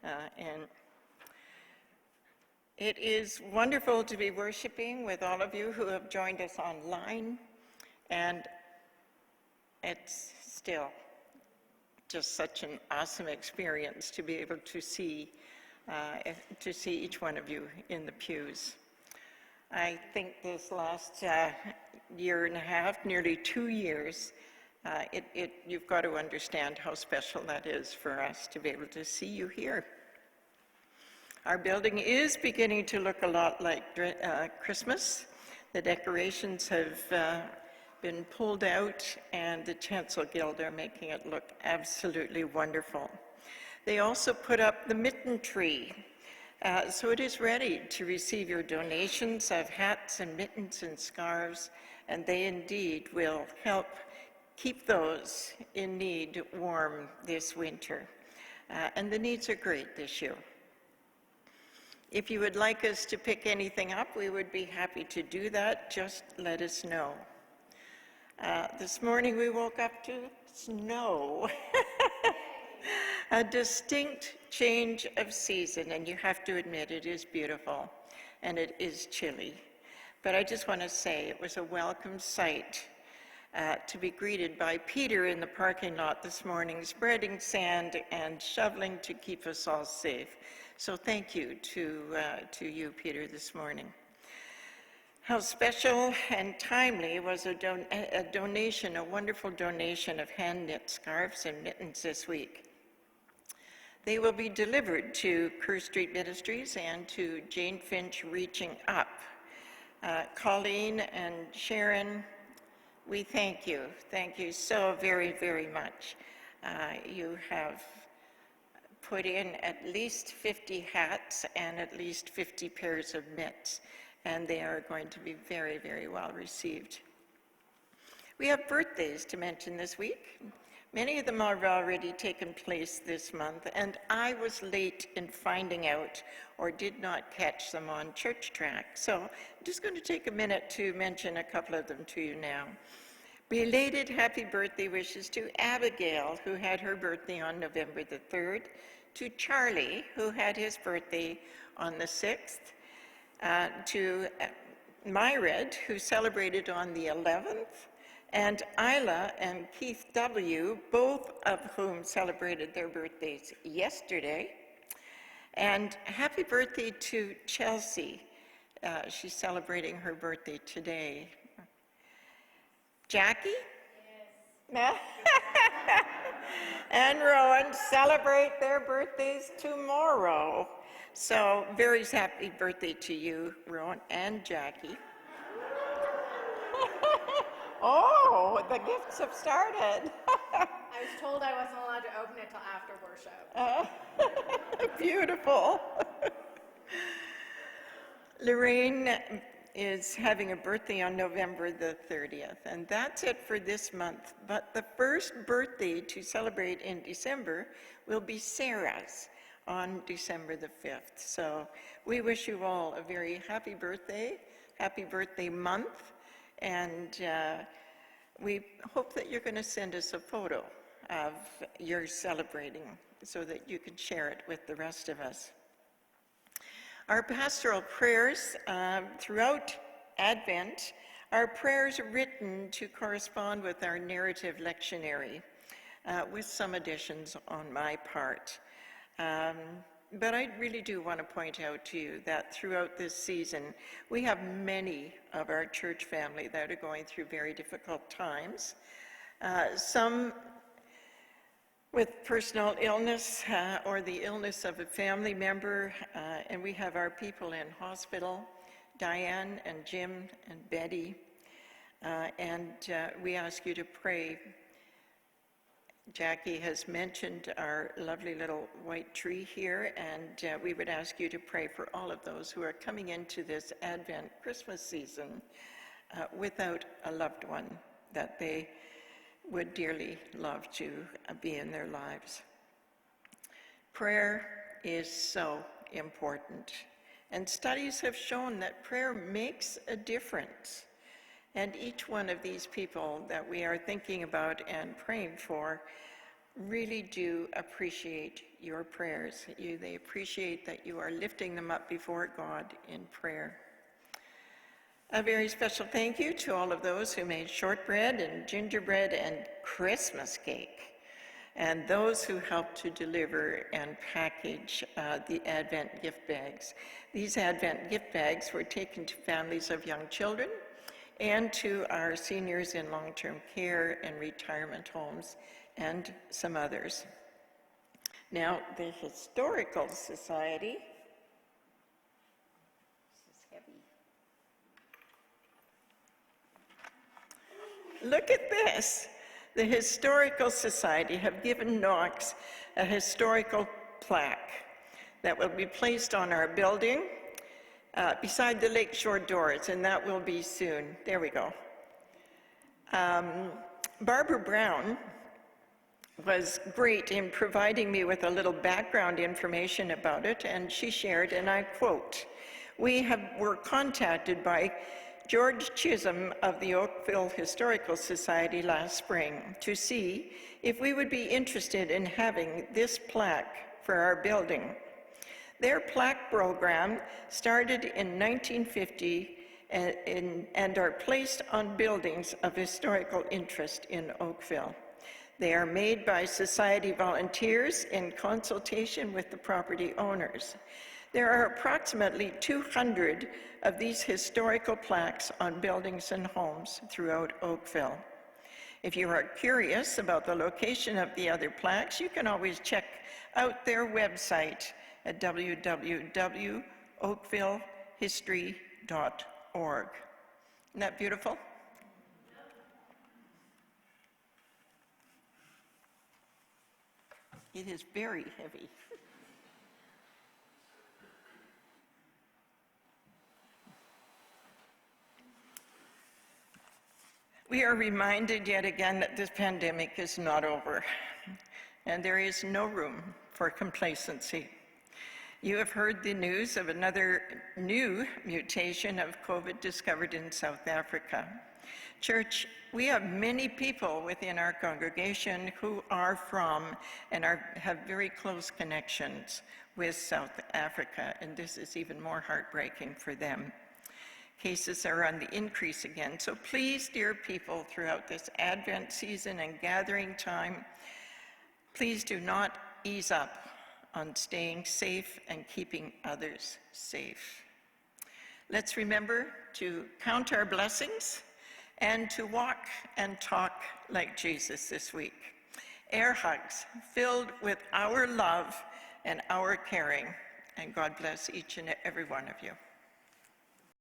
And it is wonderful to be worshiping with all of you who have joined us online, and it's still just such an awesome experience to be able to see each one of you in the pews. I think this last year and a half, nearly 2 years, you've got to understand how special that is for us to be able to see you here. Our building is beginning to look a lot like Christmas. The decorations have been pulled out, and the Chancel Guild are making it look absolutely wonderful. They also put up the mitten tree, so it is ready to receive your donations of hats and mittens and scarves, and they indeed will help keep those in need warm this winter. And the needs are great this year. If you would like us to pick anything up, we would be happy to do that. Just let us know. This morning we woke up to snow. A distinct change of season, and you have to admit it is beautiful and it is chilly. But I just want to say it was a welcome sight to be greeted by Peter in the parking lot this morning, spreading sand and shoveling to keep us all safe. So thank you to you, Peter, this morning. How special and timely was a donation, a wonderful donation of hand-knit scarves and mittens this week. They will be delivered to Kerr Street Ministries and to Jane Finch Reaching Up. Colleen and Sharon, we thank you. Thank you so very, very much. You have put in at least 50 hats and at least 50 pairs of mitts, and they are going to be very, very well received. We have birthdays to mention this week. Many of them have already taken place this month, and I was late in finding out or did not catch them on Church Track. So I'm just going to take a minute to mention a couple of them to you now. Belated happy birthday wishes to Abigail, who had her birthday on November the 3rd, to Charlie, who had his birthday on the 6th, to Myred, who celebrated on the 11th, and Isla and Keith W., both of whom celebrated their birthdays yesterday. And happy birthday to Chelsea. She's celebrating her birthday today. Jackie? Yes. And Rowan celebrate their birthdays tomorrow. So very happy birthday to you, Rowan and Jackie. Oh, the gifts have started. I was told I wasn't allowed to open it till after worship. Beautiful. Lorraine is having a birthday on November the 30th, and that's it for this month. But the first birthday to celebrate in December will be Sarah's on December the 5th. So we wish you all a very happy birthday month, and we hope that you're going to send us a photo of your celebrating so that you can share it with the rest of us. Our pastoral prayers throughout Advent are prayers written to correspond with our narrative lectionary, with some additions on my part. But I really do want to point out to you that throughout this season, we have many of our church family that are going through very difficult times. Some with personal illness or the illness of a family member, and we have our people in hospital, Diane and Jim and Betty, and we ask you to pray. Jackie has mentioned our lovely little white tree here, and we would ask you to pray for all of those who are coming into this Advent Christmas season without a loved one that they would dearly love to be in their lives. Prayer is so important, and studies have shown that prayer makes a difference. And each one of these people that we are thinking about and praying for really do appreciate your prayers. They appreciate that you are lifting them up before God in prayer. A very special thank you to all of those who made shortbread and gingerbread and Christmas cake, and those who helped to deliver and package the Advent gift bags. These Advent gift bags were taken to families of young children and to our seniors in long-term care and retirement homes and some others. Now, the Historical Society, this is heavy. Look at this. The Historical Society have given Knox a historical plaque that will be placed on our building beside the lakeshore doors, and that will be soon. There we go. Barbara Brown was great in providing me with a little background information about it, and she shared, and I quote, were contacted by George Chisholm of the Oakville Historical Society last spring to see if we would be interested in having this plaque for our building. Their plaque program started in 1950 and are placed on buildings of historical interest in Oakville. They are made by society volunteers in consultation with the property owners. There are approximately 200 of these historical plaques on buildings and homes throughout Oakville. If you are curious about the location of the other plaques, you can always check out their website at www.oakvillehistory.org. Isn't that beautiful? It is very heavy. We are reminded yet again that this pandemic is not over, and there is no room for complacency. You have heard the news of another new mutation of COVID discovered in South Africa. Church, we have many people within our congregation who are from and have very close connections with South Africa, and this is even more heartbreaking for them. Cases are on the increase again, so please, dear people, throughout this Advent season and gathering time, please do not ease up on staying safe and keeping others safe. Let's remember to count our blessings and to walk and talk like Jesus this week. Air hugs filled with our love and our caring. And God bless each and every one of you.